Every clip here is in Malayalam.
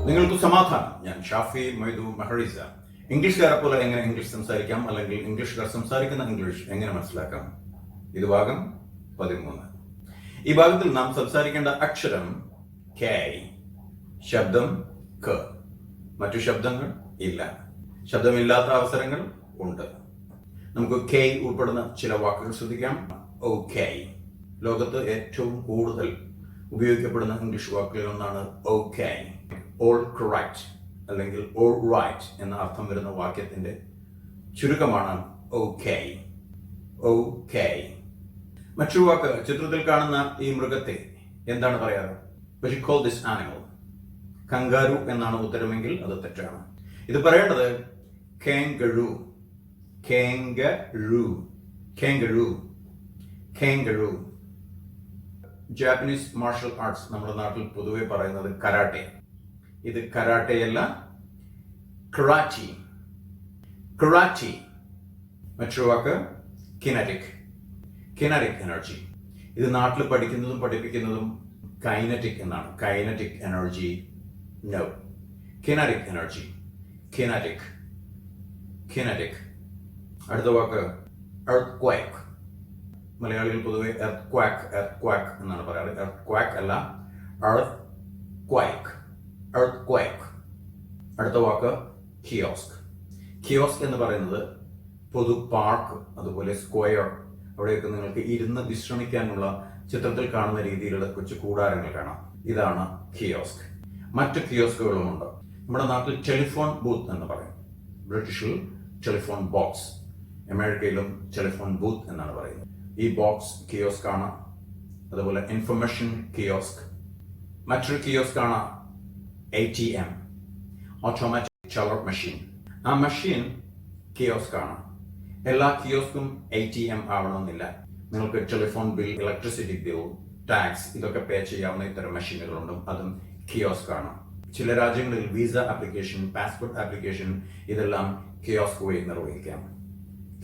നിങ്ങൾക്ക് സമാധാനം. ഞാൻ ഷാഫി മൊയ്തു മഹറീസ. ഇംഗ്ലീഷുകാരെ പോലെ എങ്ങനെ ഇംഗ്ലീഷ് സംസാരിക്കാം, അല്ലെങ്കിൽ ഇംഗ്ലീഷുകാർ സംസാരിക്കുന്ന ഇംഗ്ലീഷ് എങ്ങനെ മനസ്സിലാക്കാം? ഇത് ഭാഗം 13. ഈ ഭാഗത്തിൽ നാം സംസാരിക്കേണ്ട അക്ഷരം K, ശബ്ദം K. മറ്റു ശബ്ദങ്ങൾ ഇല്ല. ശബ്ദമില്ലാത്ത അവസരങ്ങൾ ഉണ്ട്. നമുക്ക് K ഉൾപ്പെടുന്ന ചില വാക്കുകൾ ശ്രദ്ധിക്കാം. OK. ലോകത്ത് ഏറ്റവും കൂടുതൽ ഉപയോഗിക്കപ്പെടുന്ന ഇംഗ്ലീഷ് വാക്കുകളിൽ ഒന്നാണ് OK. ഓൾ കറക്റ്റ് അല്ലെങ്കിൽ ഓൾ റൈറ്റ് എന്ന അർത്ഥം വരുന്ന വാക്യത്തിന്റെ ചുരുക്കമാണ് OK. OK. മറ്റൊരു വാക്ക്, ചിത്രത്തിൽ കാണുന്ന ഈ മൃഗത്തെ എന്താണ് പറയാറ്? What you call this animal? Kangaroo എന്നാണ് ഉത്തരമെങ്കിൽ അത് തെറ്റാണ്. ഇത് പറയേണ്ടത് kangaroo. Kangaroo. Kangaroo. Kangaroo. Japanese martial arts നമ്മുടെ നാട്ടിൽ പൊതുവെ പറയുന്നത് കരാട്ടെ. ഇത് കരാട്ടെയല്ല, കറാറ്റി. കറാറ്റി. മറ്റൊരു വാക്ക് കിനറ്റിക്. കിനറ്റിക് എനർജി. ഇത് നാട്ടിൽ പഠിക്കുന്നതും പഠിപ്പിക്കുന്നതും കൈനറ്റിക് എന്നാണ്. Kinetic energy no. Kinetic energy. Kinetic. Kinetic. അടുത്ത വാക്ക് earthquake. മലയാളികൾ പൊതുവെ earthquake എന്നാണ് പറയാറ്. earthquake അല്ല, earthquake. earthquake. അടുത്ത വാക്ക് കിയോസ്ക്. കിയോസ്ക് എന്ന് പറയുന്നത് പൊതു പാർക്ക്, അതുപോലെ സ്ക്വയർ, അവിടെയൊക്കെ നിങ്ങൾക്ക് ഇരുന്ന് വിശ്രമിക്കാനുള്ള ചിത്രത്തിൽ കാണുന്ന രീതിയിലുള്ള കൊച്ചു കൂടാരങ്ങൾ കാണാം. ഇതാണ് കിയോസ്ക്. മറ്റ് കിയോസ്കുകളുമുണ്ട്. നമ്മുടെ നാട്ടിൽ ടെലിഫോൺ ബൂത്ത് എന്ന് പറയും. ബ്രിട്ടീഷിൽ ടെലിഫോൺ ബോക്സ്, അമേരിക്കയിലും ടെലിഫോൺ ബൂത്ത് എന്നാണ് പറയുന്നത്. ഈ ബോക്സ് കിയോസ്ക് ആണ്. അതുപോലെ ഇൻഫർമേഷൻ കിയോസ്ക്. മറ്റൊരു കിയോസ്ക് ആണ് ATM, ഓട്ടോമാറ്റിക് ടെല്ലർ മെഷീൻ. ആ മെഷീൻ കിയോസ്ക് ആണ്. എല്ലാ കിയോസ്കും ATM ആവണമെന്നില്ല. നിങ്ങൾക്ക് telephone bill, electricity bill, tax ഇതൊക്കെ പേ ചെയ്യാവുന്ന ഇത്തരം മെഷീനുകളുണ്ട്. അതും കിയോസ്ക് ആണ്. ചില രാജ്യങ്ങളിൽ വിസ ആപ്ലിക്കേഷൻ, പാസ്പോർട്ട് ആപ്ലിക്കേഷൻ ഇതെല്ലാം കിയോസ്ക് വഴി നിർവഹിക്കാം.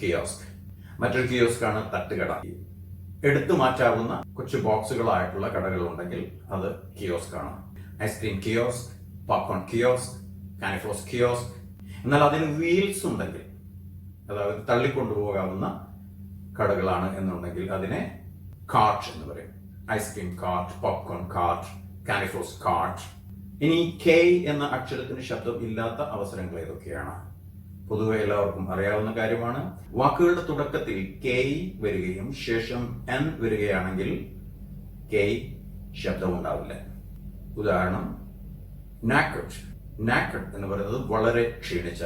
കിയോസ്ക്. മറ്റൊരു കിയോസ്ക് ആണ് തട്ടുകട. എടുത്തു മാറ്റാവുന്ന കൊച്ചു ബോക്സുകളായിട്ടുള്ള കടകളുണ്ടെങ്കിൽ അത് കിയോസ്ക് ആണ്. Ice cream kiosk, popcorn kiosk, candyfloss kiosk. എന്നാൽ അതിന് വീൽസ് ഉണ്ടെങ്കിൽ, അതായത് തള്ളിക്കൊണ്ടുപോകാവുന്ന കടകളാണ് എന്നുണ്ടെങ്കിൽ അതിനെ കാർട്ട് എന്ന് പറയും. Ice cream cart, popcorn cart, candyfloss cart. ഇനി K എന്ന അക്ഷരത്തിന് ശബ്ദം ഇല്ലാത്ത അവസരങ്ങൾ ഏതൊക്കെയാണ്? പൊതുവെ എല്ലാവർക്കും അറിയാവുന്ന കാര്യമാണ്. വാക്കുകളുടെ തുടക്കത്തിൽ K വരികയും ശേഷം N വരികയാണെങ്കിൽ K ശബ്ദമുണ്ടാവില്ല. ഉദാഹരണം knackered. knackered എന്ന് പറയുന്നത് വളരെ ക്ഷീണിച്ച.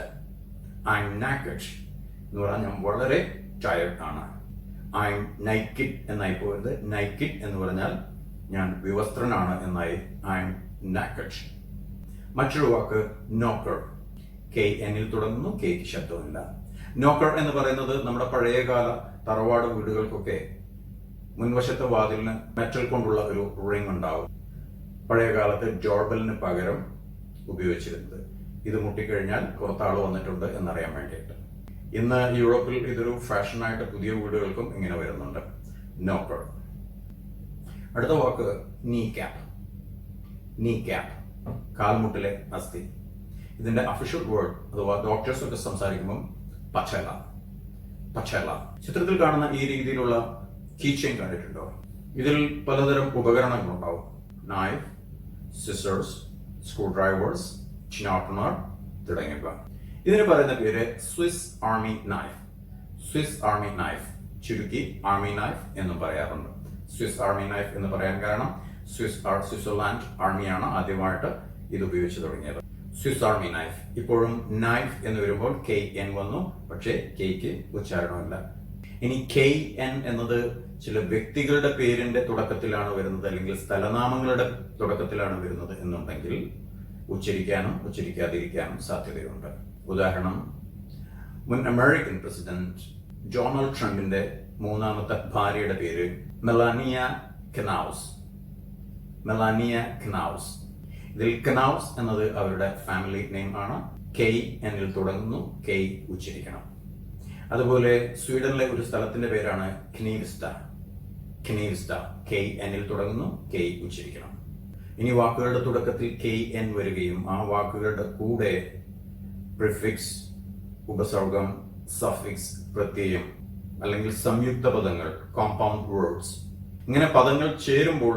I'm knackered എന്ന് പറഞ്ഞാൽ ഞാൻ വളരെ ടയർഡ് ആണ്. I'm naked എന്നായി പോയത്. naked എന്ന് പറഞ്ഞാൽ ഞാൻ വിവസ്ത്രനാണ് എന്നായി. I'm knackered. മറ്റൊരു വാക്ക് knocker. K എന്നിൽ തുടങ്ങുന്നു, Kക്ക് ശബ്ദമില്ല. നോക്കർ എന്ന് പറയുന്നത് നമ്മുടെ പഴയകാല തറവാട് വീടുകൾക്കൊക്കെ മുൻവശത്തെ വാതിലിന് മെറ്റൽ കൊണ്ടുള്ള ഒരു റിംഗ് ഉണ്ടാവും. പഴയ കാലത്ത് ഡോർബെല്ലിന് പകരം ഉപയോഗിച്ചിരുന്നത്. ഇത് മുട്ടിക്കഴിഞ്ഞാൽ പുറത്താള് വന്നിട്ടുണ്ട് എന്നറിയാൻ വേണ്ടിയിട്ട്. ഇന്ന് യൂറോപ്പിൽ ഇതൊരു ഫാഷനായിട്ട് പുതിയ വീടുകൾക്കും ഇങ്ങനെ വരുന്നുണ്ട്. നോക്കർ. അടുത്ത വാക്ക് നീ ക്യാപ്പ്. നീ ക്യാപ്പ്. കാൽമുട്ടിലെ അസ്ഥി. ഇതിന്റെ അഫീഷ്യൽ വേർഡ് അഥവാ ഡോക്ടേഴ്സ് ഒക്കെ സംസാരിക്കുമ്പോൾ പച്ചല. പച്ചല. ചിത്രത്തിൽ കാണുന്ന ഈ രീതിയിലുള്ള കീച്ചെയിൻ കണ്ടിട്ടുണ്ടോ? ഇതിൽ പലതരം ഉപകരണങ്ങളുണ്ടാവും. Knife, scissors, screwdrivers, sharpener തുടങ്ങിയവ. ഇതിന് പറയുന്ന പേര് Swiss army knife. Swiss army knife, ചുരുക്കി ആർമി നൈഫ് എന്നും പറയാറുണ്ട്. സ്വിസ് ആർമി നൈഫ് എന്ന് പറയാൻ കാരണം സ്വിറ്റ്സർലാൻഡ് ആർമിയാണ് ആദ്യമായിട്ട് ഇത് ഉപയോഗിച്ചു തുടങ്ങിയത്. Swiss army knife. ഇപ്പോഴും നൈഫ് എന്ന് വരുമ്പോൾ KN വന്നു, പക്ഷേ Kക്ക് ഉച്ചാരണമില്ല. ഇനി KN എന്നത് ചില വ്യക്തികളുടെ പേരിന്റെ തുടക്കത്തിലാണ് വരുന്നത്, അല്ലെങ്കിൽ സ്ഥലനാമങ്ങളുടെ തുടക്കത്തിലാണ് വരുന്നത് എന്നുണ്ടെങ്കിൽ ഉച്ചരിക്കാനും ഉച്ചരിക്കാതിരിക്കാനും സാധ്യതയുണ്ട്. ഉദാഹരണം, മുൻ അമേരിക്കൻ പ്രസിഡന്റ് ഡൊണാൾഡ് ട്രംപിന്റെ മൂന്നാമത്തെ ഭാര്യയുടെ പേര് മെലാനിയ കനൌസ്. മെലാനിയ കനൌസ്. ഇതിൽ കനൌസ് എന്നത് അവരുടെ ഫാമിലി നെയിം ആണ്. K എന്നിൽ തുടങ്ങുന്നു, K ഉച്ചരിക്കണം. അതുപോലെ സ്വീഡനിലെ ഒരു സ്ഥലത്തിന്റെ പേരാണ് ക്നീവ്സ്റ്റ. K എന്നിൽ തുടങ്ങുന്നു, K ഉച്ചരിക്കണം. ഇനി വാക്കുകളുടെ തുടക്കത്തിൽ KN വരികയും ആ വാക്കുകളുടെ കൂടെ പ്രിഫിക്സ്, ഉപസർഗം, സഫിക്സ്, പ്രത്യയം അല്ലെങ്കിൽ സംയുക്ത പദങ്ങൾ, കോമ്പൗണ്ട് വേർഡ്സ്, ഇങ്ങനെ പദങ്ങൾ ചേരുമ്പോൾ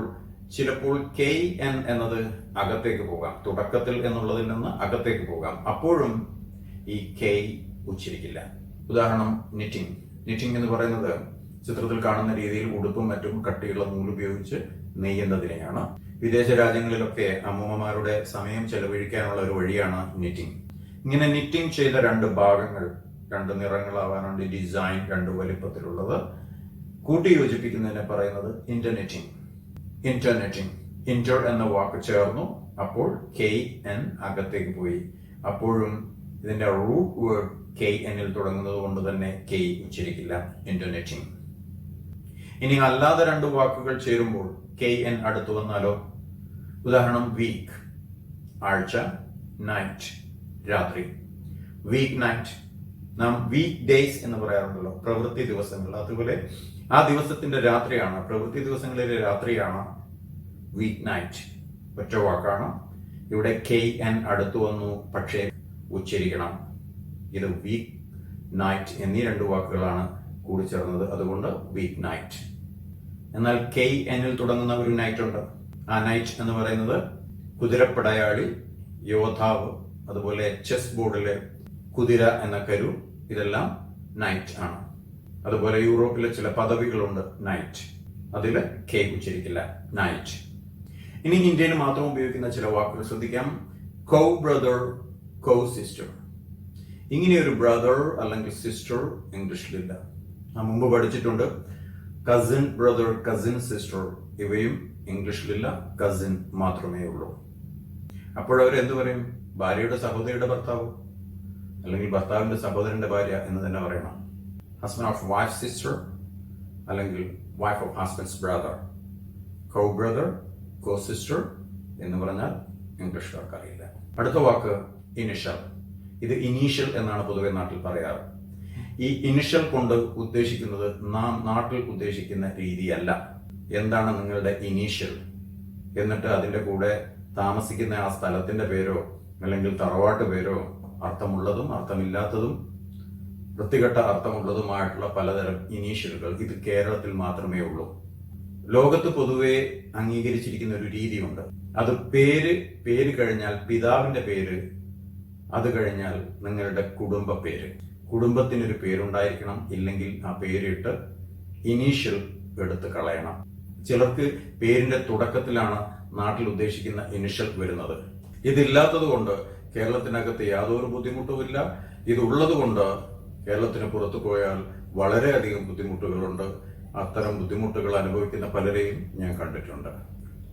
ചിലപ്പോൾ KN എന്നത് അകത്തേക്ക് പോകാം, തുടക്കത്തിൽ എന്നുള്ളതിൽ നിന്ന് അകത്തേക്ക് പോകാം. അപ്പോഴും ഈ K ഉച്ചരിക്കില്ല. ഉദാഹരണം നിറ്റിംഗ്. നിറ്റിംഗ് എന്ന് പറയുന്നത് ചിത്രത്തിൽ കാണുന്ന രീതിയിൽ ഉടുപ്പും മറ്റും കട്ടിയുള്ള നൂലുപയോഗിച്ച് നെയ്യുന്നതിനെയാണ്. വിദേശ രാജ്യങ്ങളിലൊക്കെ അമ്മൂമ്മമാരുടെ സമയം ചെലവഴിക്കാനുള്ള ഒരു വഴിയാണ് നിറ്റിംഗ്. ഇങ്ങനെ നിറ്റിംഗ് ചെയ്ത രണ്ട് ഭാഗങ്ങൾ, രണ്ട് നിറങ്ങളാവാനുണ്ട്, ഡിസൈൻ രണ്ട് വലിപ്പത്തിലുള്ളത് കൂട്ടി യോജിപ്പിക്കുന്നതിനെ പറയുന്നത് ഇന്റർനെറ്റിംഗ്. ഇന്റർനെറ്റിംഗ്, ഇന്റർ എന്ന വാക്ക് ചേർന്നു, അപ്പോൾ KN അകത്തേക്ക് പോയി. അപ്പോഴും ഇതിന്റെ റൂട്ട് വേർഡ് KN തുടങ്ങുന്നത് കൊണ്ട് തന്നെ K ഉച്ചരിക്കില്ല. ഇന്റർനെറ്റിംഗ്. ഇനി അല്ലാതെ രണ്ട് വാക്കുകൾ ചേരുമ്പോൾ KN അടുത്തു വന്നാലോ? ഉദാഹരണം വീക്ക്, ആഴ്ച, നൈറ്റ്, രാത്രി. Week night. നാം വീക്ക് ഡേയ്സ് എന്ന് പറയാറുണ്ടല്ലോ, പ്രവൃത്തി ദിവസങ്ങൾ. അതുപോലെ ആ ദിവസത്തിന്റെ രാത്രിയാണ്, പ്രവൃത്തി ദിവസങ്ങളിലെ രാത്രിയാണ് വീക്ക് നൈറ്റ്. ഒറ്റ വാക്കാണ്. ഇവിടെ KN അടുത്തു വന്നു, പക്ഷേ ഉച്ചരിക്കണം. ഇത് വീക്ക്, നൈറ്റ് എന്നീ രണ്ട് വാക്കുകളാണ് കൂടിച്ചേർന്നത്, അതുകൊണ്ട് വീക്ക് നൈറ്റ്. എന്നാൽ KN തുടങ്ങുന്ന ഒരു നൈറ്റ് ഉണ്ട്. ആ നൈറ്റ് എന്ന് പറയുന്നത് കുതിരപ്പടയാളി, യോദ്ധാവ്, അതുപോലെ ചെസ് ബോർഡിലെ കുതിര എന്ന കരു, ഇതെല്ലാം നൈറ്റ് ആണ്. അതുപോലെ യൂറോപ്പിലെ ചില പദവികളുണ്ട് നൈറ്റ്, അതിൽ K ഉച്ചരിക്കില്ല, നൈറ്റ്. ഇനി ഇന്ത്യയിൽ മാത്രം ഉപയോഗിക്കുന്ന ചില വാക്കുകൾ ശ്രദ്ധിക്കാം. കോ ബ്രദർ, കോ സിസ്റ്റർ. ഇങ്ങനെ ഒരു ബ്രദർ അല്ലെങ്കിൽ സിസ്റ്റർ ഇംഗ്ലീഷിലില്ല. മുമ്പ് പഠിച്ചിട്ടുണ്ട്. കസിൻ ബ്രദർ, കസിൻ സിസ്റ്റർ, ഇവയും ഇംഗ്ലീഷിലില്ല, കസിൻ മാത്രമേ ഉള്ളൂ. അപ്പോഴവർ എന്ത് പറയും? ഭാര്യയുടെ സഹോദരിയുടെ ഭർത്താവ് അല്ലെങ്കിൽ ഭർത്താവിന്റെ സഹോദരന്റെ ഭാര്യ എന്ന് തന്നെ പറയണം. ഹസ്ബൻഡ് ഓഫ് വൈഫ് സിസ്റ്റർ അല്ലെങ്കിൽ wife of husbands brother. Co brother, co sister എന്ന് പറഞ്ഞാൽ ഇംഗ്ലീഷുകാർക്ക് അറിയില്ല. അടുത്ത വാക്ക് ഇനിഷ്യൽ. ഇത് ഇനീഷ്യൽ എന്നാണ് പൊതുവെ നാട്ടിൽ പറയാറ്. ഈ ഇനിഷ്യൽ കൊണ്ട് ഉദ്ദേശിക്കുന്നത് നാം നാട്ടിൽ ഉദ്ദേശിക്കുന്ന രീതിയല്ല. എന്താണ് നിങ്ങളുടെ ഇനീഷ്യൽ? എന്നിട്ട് അതിന്റെ കൂടെ താമസിക്കുന്ന ആ സ്ഥലത്തിന്റെ പേരോ അല്ലെങ്കിൽ തറവാട്ട് പേരോ അർത്ഥമുള്ളതും അർത്ഥമില്ലാത്തതും വൃത്തികെട്ട അർത്ഥമുള്ളതുമായിട്ടുള്ള പലതരം ഇനീഷ്യലുകൾ ഇത് കേരളത്തിൽ മാത്രമേ ഉള്ളൂ. ലോകത്ത് പൊതുവെ അംഗീകരിച്ചിരിക്കുന്ന ഒരു രീതിയുണ്ട്. അത് പേര് കഴിഞ്ഞാൽ പിതാവിന്റെ പേര്, അത് കഴിഞ്ഞാൽ നിങ്ങളുടെ കുടുംബ പേര്. കുടുംബത്തിനൊരു പേരുണ്ടായിരിക്കണം, ഇല്ലെങ്കിൽ ആ പേരിട്ട് ഇനീഷ്യൽ എടുത്ത് കളയണം. ചിലർക്ക് പേരിന്റെ തുടക്കത്തിലാണ് നാട്ടിൽ ഉദ്ദേശിക്കുന്ന ഇനിഷ്യൽ വരുന്നത്. ഇതില്ലാത്തത് കൊണ്ട് കേരളത്തിനകത്ത് യാതൊരു ബുദ്ധിമുട്ടുമില്ല. ഇതുള്ളത് കൊണ്ട് കേരളത്തിന് പുറത്തു പോയാൽ വളരെയധികം ബുദ്ധിമുട്ടുകളുണ്ട്. അത്തരം ബുദ്ധിമുട്ടുകൾ അനുഭവിക്കുന്ന പലരെയും ഞാൻ കണ്ടിട്ടുണ്ട്.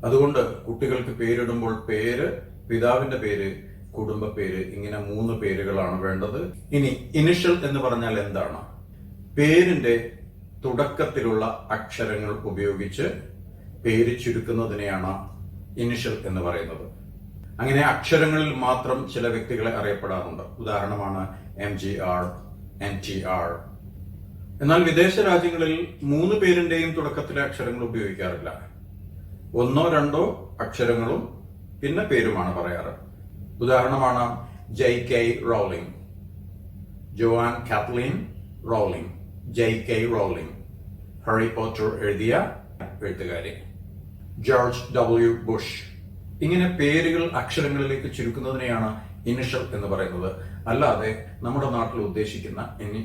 അതുകൊണ്ട് കുട്ടികൾക്ക് പേരിടുമ്പോൾ പേര്, പിതാവിന്റെ പേര്, കുടുംബ പേര്, ഇങ്ങനെ 3 പേരുകളാണ് വേണ്ടത്. ഇനി ഇനിഷ്യൽ എന്ന് പറഞ്ഞാൽ എന്താണ്? പേരിന്റെ തുടക്കത്തിലുള്ള അക്ഷരങ്ങൾ ഉപയോഗിച്ച് പേര് ചുരുക്കുന്നതിനെയാണ് ഇനിഷ്യൽ എന്ന് പറയുന്നത്. അങ്ങനെ അക്ഷരങ്ങളിൽ മാത്രം ചില വ്യക്തികളെ അറിയപ്പെടാറുണ്ട്. ഉദാഹരണമാണ് MGR, NTR. എന്നാൽ വിദേശ രാജ്യങ്ങളിൽ 3 പേരിന്റെയും തുടക്കത്തിലെ അക്ഷരങ്ങൾ ഉപയോഗിക്കാറില്ല. 1 or 2 അക്ഷരങ്ങളും പിന്നെ പേരുമാണ് പറയാറ്. ഉദാഹരണമാണ് JK rolling, Joan Kathleen rolling, JK rolling. Harry Potter എഴുതിയ എഴുത്തുകാരി. George W Bush. ഇങ്ങനെ പേരുകൾ അക്ഷരങ്ങളിലേക്ക് ചുരുക്കുന്നതിനെയാണ് ഇനിഷ്യൽ എന്ന് പറയുന്നത്. അല്ലാതെ നമ്മുടെ നാട്ടിൽ ഉദ്ദേശിക്കുന്ന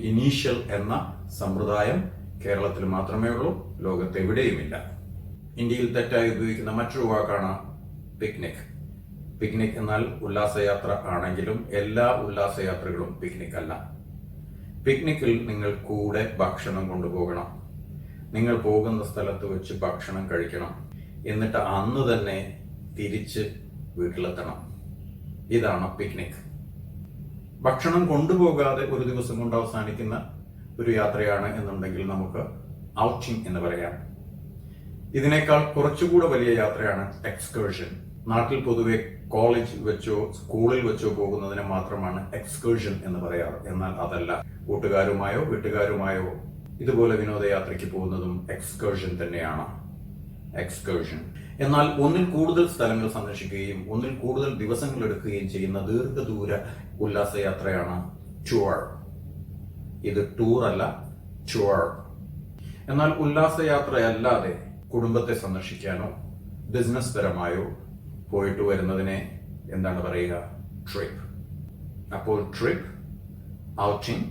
ഇനീഷ്യൽ എന്ന സമ്പ്രദായം കേരളത്തിൽ മാത്രമേ ഉള്ളൂ, ലോകത്തെവിടെയുമില്ല. ഇന്ത്യയിൽ തെറ്റായി ഉപയോഗിക്കുന്ന മറ്റൊരു വാക്കാണ് പിക്നിക്. പിക്നിക് എന്നാൽ ഉല്ലാസയാത്ര ആണെങ്കിലും എല്ലാ ഉല്ലാസയാത്രകളും പിക്നിക് അല്ല. പിക്നിക്കിൽ നിങ്ങൾ കൂടെ ഭക്ഷണം കൊണ്ടുപോകണം. നിങ്ങൾ പോകുന്ന സ്ഥലത്ത് വെച്ച് ഭക്ഷണം കഴിക്കണം. എന്നിട്ട് അന്ന് തന്നെ തിരിച്ച് വീട്ടിലെത്തണം. ഇതാണ് പിക്നിക്. ഭക്ഷണം കൊണ്ടുപോകാതെ ഒരു ദിവസം കൊണ്ട് അവസാനിക്കുന്ന ഒരു യാത്രയാണ് എന്നുണ്ടെങ്കിൽ നമുക്ക് ഔട്ടിംഗ് എന്ന് പറയാം. ഇതിനേക്കാൾ കുറച്ചുകൂടെ വലിയ യാത്രയാണ് എക്സ്കർഷൻ. നാട്ടിൽ പൊതുവെ കോളേജിൽ വെച്ചോ സ്കൂളിൽ വെച്ചോ പോകുന്നതിനെ മാത്രമാണ് എക്സ്കർഷൻ എന്ന് പറയാറ്. എന്നാൽ അതല്ല, കൂട്ടുകാരുമായോ വീട്ടുകാരുമായോ ഇതുപോലെ വിനോദയാത്രയ്ക്ക് പോകുന്നതും എക്സ്കർഷൻ തന്നെയാണ്. എക്സ്കർഷൻ എന്നാൽ ഒന്നിൽ കൂടുതൽ സ്ഥലങ്ങൾ സന്ദർശിക്കുകയും ഒന്നിൽ കൂടുതൽ ദിവസങ്ങൾ എടുക്കുകയും ചെയ്യുന്ന ദീർഘദൂര ഉല്ലാസയാത്രയാണ് ടൂർ. ഇത് ടൂർ അല്ല, ടൂർ. എന്നാൽ ഉല്ലാസയാത്രയല്ലാതെ കുടുംബത്തെ സന്ദർശിക്കാനോ ബിസിനസ് പരമായോ പോയിട്ട് വരുന്നതിനെ എന്താണ് പറയുക? ട്രിപ്പ്. അപ്പോൾ trip, outing,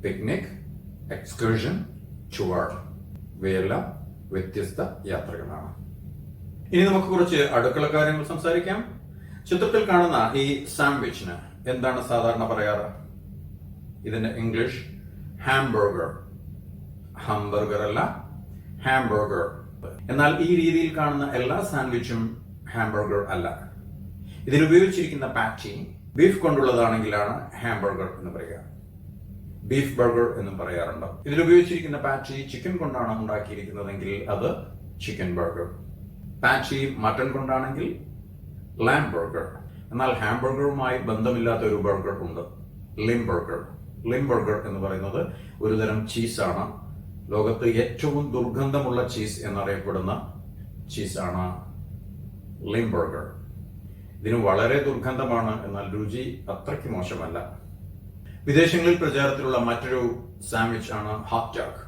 picnic, excursion, tour ഇവയെല്ലാം വ്യത്യസ്ത യാത്രകളാണ്. ഇനി നമുക്ക് കുറച്ച് അടുക്കള കാര്യങ്ങൾ സംസാരിക്കാം. ചിത്രത്തിൽ കാണുന്ന ഈ സാൻഡ്വിച്ചിന് എന്താണ് സാധാരണ പറയാറ്? ഇതിന്റെ ഇംഗ്ലീഷ് ഹാംബർഗർ. ഹാംബർഗർ അല്ല, ഹാംബർഗർ. എന്നാൽ ഈ രീതിയിൽ കാണുന്ന എല്ലാ സാൻഡ്വിച്ചും ഹാംബർഗർ അല്ല. ഇതിലുപയോഗിച്ചിരിക്കുന്ന പാറ്റി ബീഫ് കൊണ്ടുള്ളതാണെങ്കിലാണ് ഹാംബർഗർ എന്ന് പറയുക. ബീഫ് ബർഗർ എന്നും പറയാറുണ്ട്. ഇതിലുപയോഗിച്ചിരിക്കുന്ന പാറ്റി ചിക്കൻ കൊണ്ടാണ് ഉണ്ടാക്കിയിരിക്കുന്നതെങ്കിൽ അത് ചിക്കൻ ബർഗർ. പാറ്റി മട്ടൺ കൊണ്ടാണെങ്കിൽ ലാം ബർഗർ. എന്നാൽ ഹാംബർഗറുമായി ബന്ധമില്ലാത്ത ഒരു ബർഗർ ഉണ്ട്, ലിംബർഗർ. ലിംബർഗർ എന്ന് പറയുന്നത് ഒരു തരം ചീസാണ്. ലോകത്ത് ഏറ്റവും ദുർഗന്ധമുള്ള ചീസ് എന്നറിയപ്പെടുന്ന ചീസാണ് ലിംബർഗർ. ഇതിന് വളരെ ദുർഗന്ധമാണ്, എന്നാൽ രുചി അത്രയ്ക്ക് മോശമല്ല. വിദേശങ്ങളിൽ പ്രചാരത്തിലുള്ള മറ്റൊരു സാൻഡ്വിച്ച് ആണ് ഹോട്ട് ഡോഗ്.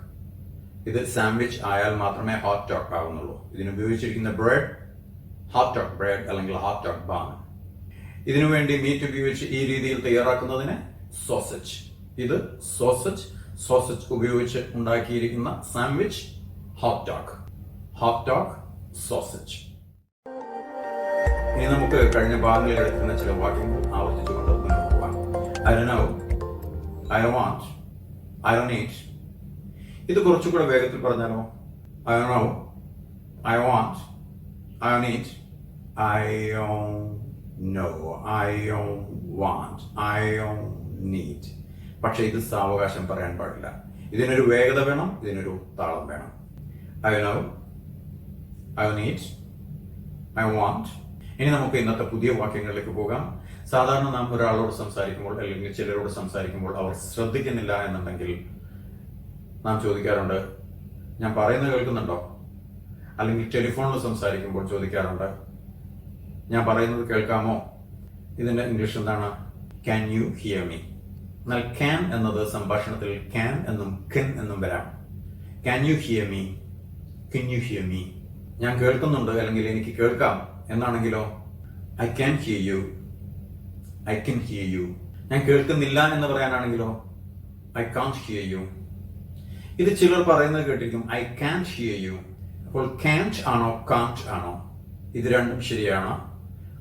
ഇത് സാൻഡ്വിച്ച് ആയാൽ മാത്രമേ ഹോട്ട് ഡോഗ് ആകുന്നുള്ളൂ. ഇതിന് ഉപയോഗിച്ചിരിക്കുന്ന ബ്രെഡ് ഹോട്ട് ഡോഗ് ബ്രെഡ് അല്ലെങ്കിൽ ഹോട്ട് ഡോഗ് ബാൻ. ഇതിനുവേണ്ടി മീറ്റ് ഉപയോഗിച്ച് ഈ രീതിയിൽ തയ്യാറാക്കുന്നതിന് സോസേജ്. ഇത് സോസേജ് ഉപയോഗിച്ച് ഉണ്ടാക്കിയിരിക്കുന്ന സാൻഡ്വിച്ച് ഹോട്ട് ഡോഗ് സോസേജ്. ഇനി നമുക്ക് കഴിഞ്ഞ ഭാഗങ്ങളിൽ എടുക്കുന്ന ചില വാക്യങ്ങൾ ആവർത്തിച്ചുകൊണ്ട് മുന്നോട്ട് പോകാം. I don't know, I don't want, I don't need. ഇത് കുറച്ചുകൂടെ വേഗത്തിൽ പറഞ്ഞാലോ? I don't know, I want, I don't need, I don't know, I don't want, I don't need. പക്ഷെ ഇത് സാവകാശം പറയാൻ പാടില്ല. ഇതിനൊരു വേഗത വേണം, ഇതിനൊരു താളം വേണം. I don't know, I don't need, I want. ഇനി നമുക്ക് ഇന്നത്തെ പുതിയ വാക്യങ്ങളിലേക്ക് പോകാം. സാധാരണ നാം ഒരാളോട് സംസാരിക്കുമ്പോൾ അല്ലെങ്കിൽ ചിലരോട് സംസാരിക്കുമ്പോൾ അവർ ശ്രദ്ധിക്കുന്നില്ല എന്നുണ്ടെങ്കിൽ നാം ചോദിക്കാറുണ്ട്, ഞാൻ പറയുന്നത് കേൾക്കുന്നുണ്ടോ? അല്ലെങ്കിൽ ടെലിഫോണിൽ സംസാരിക്കുമ്പോൾ ചോദിക്കാറുണ്ട്, ഞാൻ പറയുന്നത് കേൾക്കാമോ? ഇതിന്റെ ഇംഗ്ലീഷ് എന്താണ്? Can you hear me. എന്നാൽ ക്യാൻ എന്നത് സംഭാഷണത്തിൽ ക്യാൻ എന്നും കെൻ എന്നും വരാം. Can you hear me, can you hear me. ഞാൻ കേൾക്കുന്നുണ്ട് അല്ലെങ്കിൽ എനിക്ക് കേൾക്കാം എന്നാണെങ്കിലോ I can hear you, I can hear you. ഞാൻ കേൾക്കുന്നില്ല എന്ന് പറയാനാണെങ്കിലോ ഐ കാൺറ്റ് ഹിയർ യു. ഇത് ചിലർ പറയുന്നത് കേട്ടിരിക്കും, ഐ കാൻറ്റ് ഹിയർ യു. അപ്പോൾ കാൻറ്റ് ആണോ കാൺറ്റ് ആണോ? ഇത് രണ്ടും ശരിയാണ്.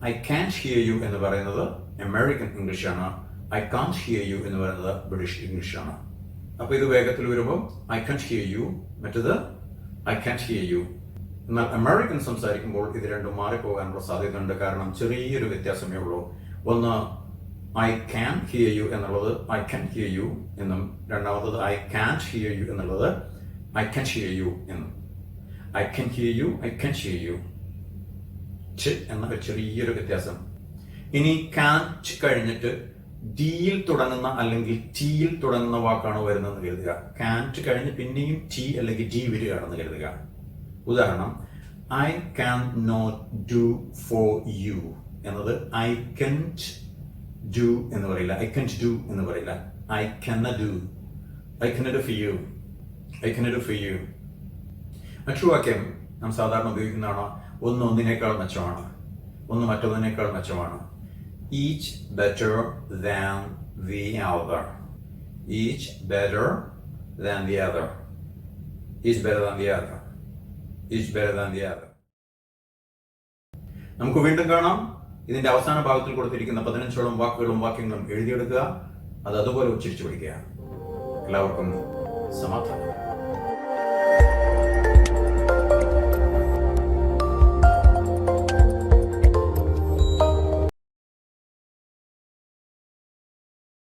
ഐ കാൻറ്റ് ഹിയർ യു എന്ന് പറയുന്നത് അമേരിക്കൻ ഇംഗ്ലീഷ് ആണ്. ഐ കാൺറ്റ് ഹിയർ യു എന്ന് പറയുന്നത് ബ്രിട്ടീഷ് ഇംഗ്ലീഷ് ആണ്. അപ്പൊ ഇത് വേഗത്തിൽ വരുമ്പോൾ ഐ കാൻറ്റ് ഹിയർ യു, മറ്റേത് ഐ കാൻറ്റ് ഹിയർ യു. എന്നാൽ അമേരിക്കൻ സംസാരിക്കുമ്പോൾ ഇത് രണ്ടും മാറിപ്പോകാനുള്ള സാധ്യതയുണ്ട്. കാരണം ചെറിയൊരു വ്യത്യാസമേ ഉള്ളൂ. ഒന്ന് ഐ ക്യാൻ ഹിയർ യു എന്നുള്ളത് ഐ ക്യാൻ ഹിയർ യു എന്നും, രണ്ടാമത്തത് ഐ കാൻറ്റ് ഹിയർ യു എന്നുള്ളത് ഐ ക്യാൻ ഹിയർ യു എന്നും. I can hear you, I can hear you എന്ന ഒരു ചെറിയൊരു വ്യത്യാസം. ഇനി കാൻറ്റ് കഴിഞ്ഞിട്ട് ഡിയിൽ തുടങ്ങുന്ന അല്ലെങ്കിൽ ടിയിൽ തുടങ്ങുന്ന വാക്കാണ് വരുന്നതെന്ന് കരുതുക. കാൻറ്റ് കഴിഞ്ഞ് പിന്നെയും ടി അല്ലെങ്കിൽ ഡി വരികയാണെന്ന് കരുതുക. ഉദാഹരണം, I can not do for you എന്നത് ഐ കൻറ്റ് ഡു എന്ന് പറയില്ല, ഐ കൻറ്റ് ഡു എന്ന് പറയില്ല. I cannot do, I cannot do for you, I cannot do for you. മറ്റൊരു വാക്യം നാം സാധാരണ ഉപയോഗിക്കുന്നതാണ്, ഒന്ന് ഒന്നിനേക്കാൾ മെച്ചമാണ്, ഒന്ന് മറ്റൊന്നിനേക്കാൾ മെച്ചമാണ്. Each better than the other, each better than the other, each better than the other, each better than the other. നമുക്ക് വീണ്ടും കാണാം. ഇതിന്റെ അവസാന ഭാഗത്തിൽ കൊടുത്തിരിക്കുന്ന 15ഓളം വാക്കുകളും വാക്യങ്ങളും എഴുതിയെടുക്കുക, അത് അതുപോലെ ഉച്ചരിച്ചു പഠിക്കുക. എല്ലാവർക്കും സമാധാനം.